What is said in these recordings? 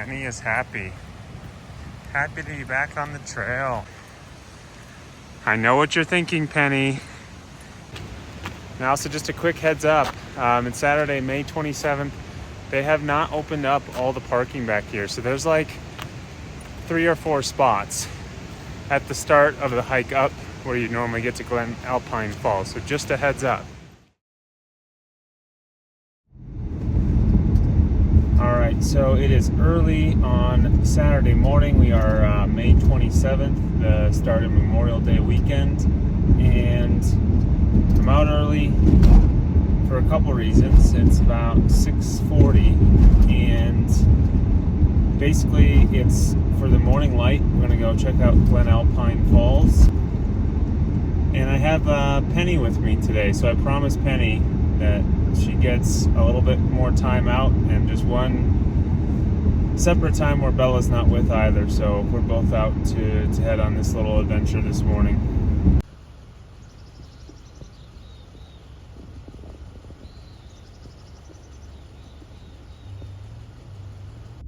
Penny is happy. Happy to be back on the trail. I know what you're thinking, Penny. Now, also just a quick heads up. It's Saturday, May 27th. They have not opened up all the parking back here. So there's like 3 or 4 spots at the start of the hike up where you normally get to Glen Alpine Falls. So just a heads up. All right, so it is early on Saturday morning. We are May 27th, the start of Memorial Day weekend, and I'm out early for a couple reasons. It's about 6:40, and basically it's for the morning light. We're gonna go check out Glen Alpine Falls, and I have Penny with me today, so I promised Penny that she gets a little bit more time out and just one separate time where Bella's not with either. So we're both out to head on this little adventure this morning.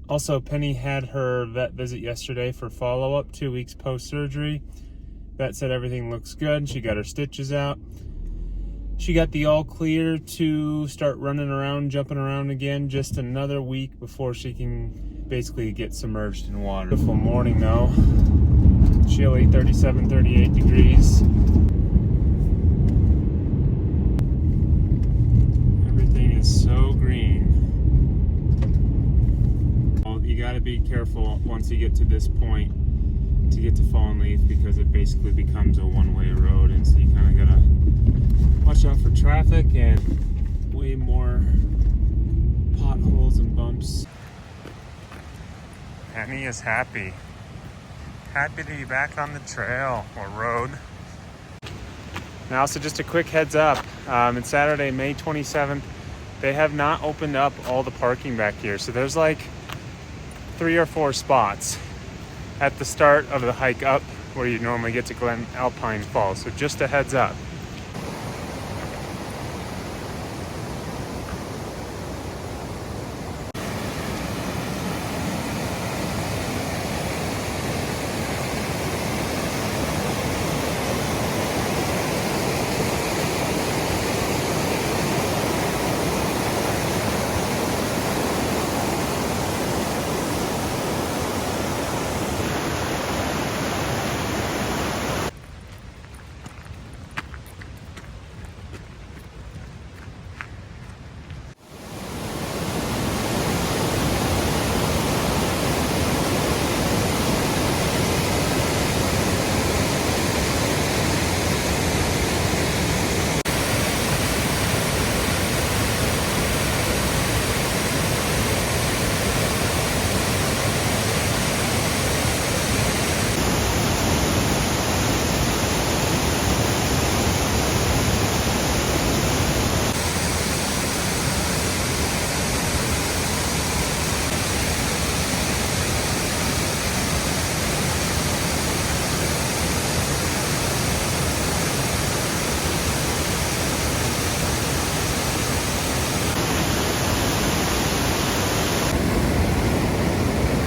Also, Penny had her vet visit yesterday for follow-up 2 weeks post-surgery. Vet said everything looks good. She got her stitches out. She got the all clear to start running around, jumping around again, just another week before she can basically get submerged in water. Beautiful morning though. Chilly, 37, 38 degrees. Everything is so green. Well, you gotta be careful once you get to this point to get to Fallen Leaf, because it basically becomes a one-way road, and so you kind of gotta watch out for traffic and way more potholes and bumps. Penny is happy. Happy to be back on the trail or road. Now, also just a quick heads up. It's Saturday, May 27th. They have not opened up all the parking back here. So there's like 3 or 4 spots at the start of the hike up where you normally get to Glen Alpine Falls. So just a heads up.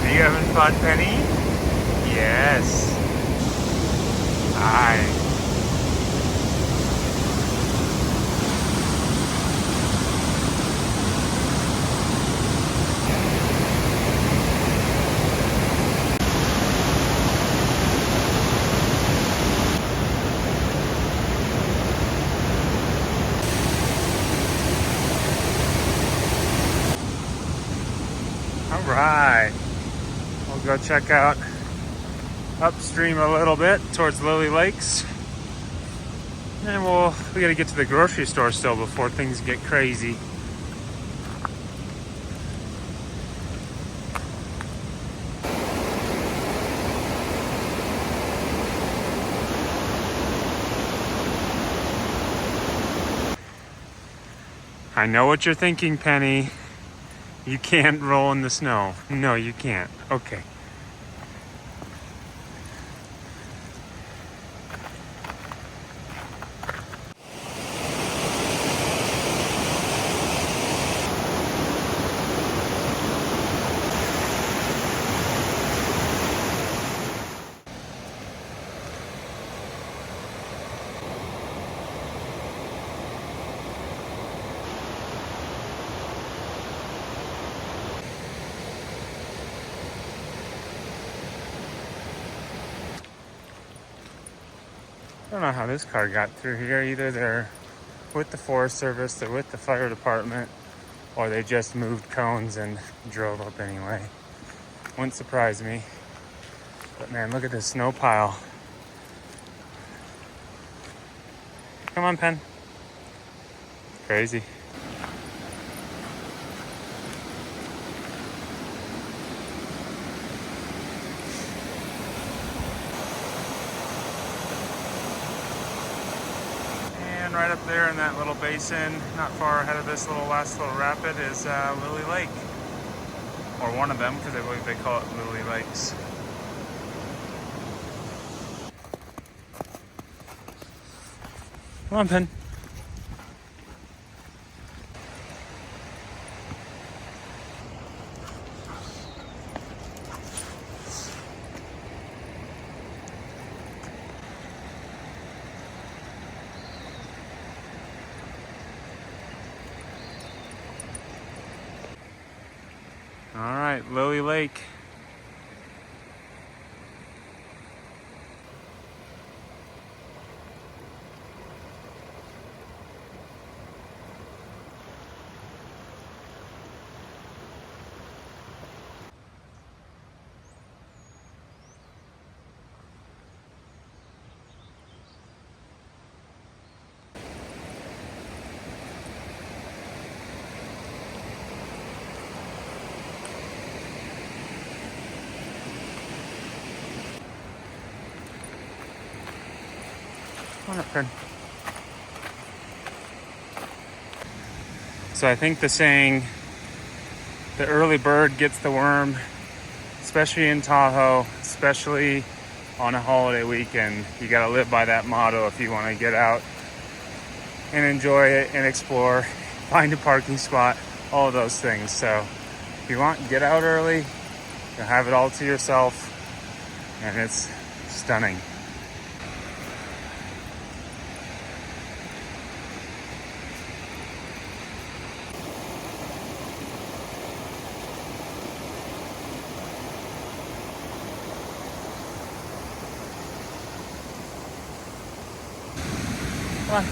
Are you having fun, Penny? Yes. Hi. All right. We'll go check out upstream a little bit towards Lily Lakes. And we gotta get to the grocery store still before things get crazy. I know what you're thinking, Penny. You can't roll in the snow. No, you can't. Okay. don't know how this car got through here. Either they're with the Forest Service, they're with the fire department, or they just moved cones and drove up anyway. Wouldn't surprise me. But man, look at this snow pile. Come on, Pen. Crazy. And right up there in that little basin, not far ahead of this last little rapid, is Lily Lake. Or one of them, because I believe they call it Lily Lakes. Come on, Pen. All right, Lily Lake. Come on up, Fred. So I think the saying, the early bird gets the worm, especially in Tahoe, especially on a holiday weekend. You gotta live by that motto if you wanna get out and enjoy it and explore, find a parking spot, all of those things. So if you want, get out early, you'll have it all to yourself, and it's stunning. Come on.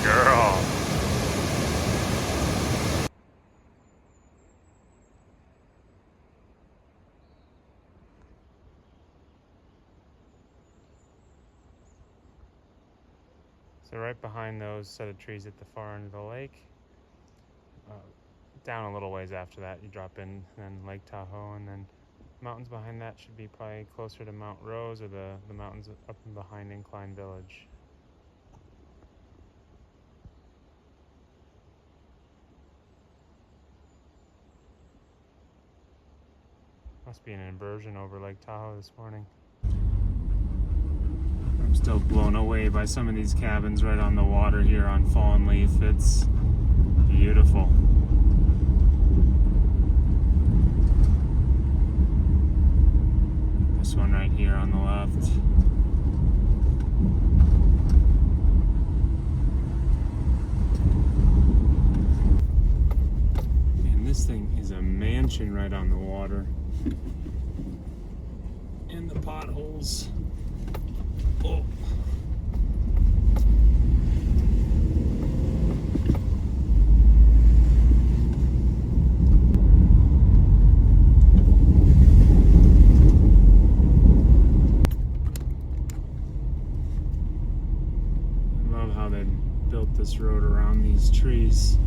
Girl. So right behind those set of trees at the far end of the lake, down a little ways after that, you drop in then Lake Tahoe, and then mountains behind that should be probably closer to Mount Rose, or the mountains up and behind Incline Village. Must be an inversion over Lake Tahoe this morning. I'm still blown away by some of these cabins right on the water here on Fallen Leaf. It's beautiful. This one right here on the left. And this thing is a mansion right on the water. And the potholes. Oh. I love how they built this road around these trees.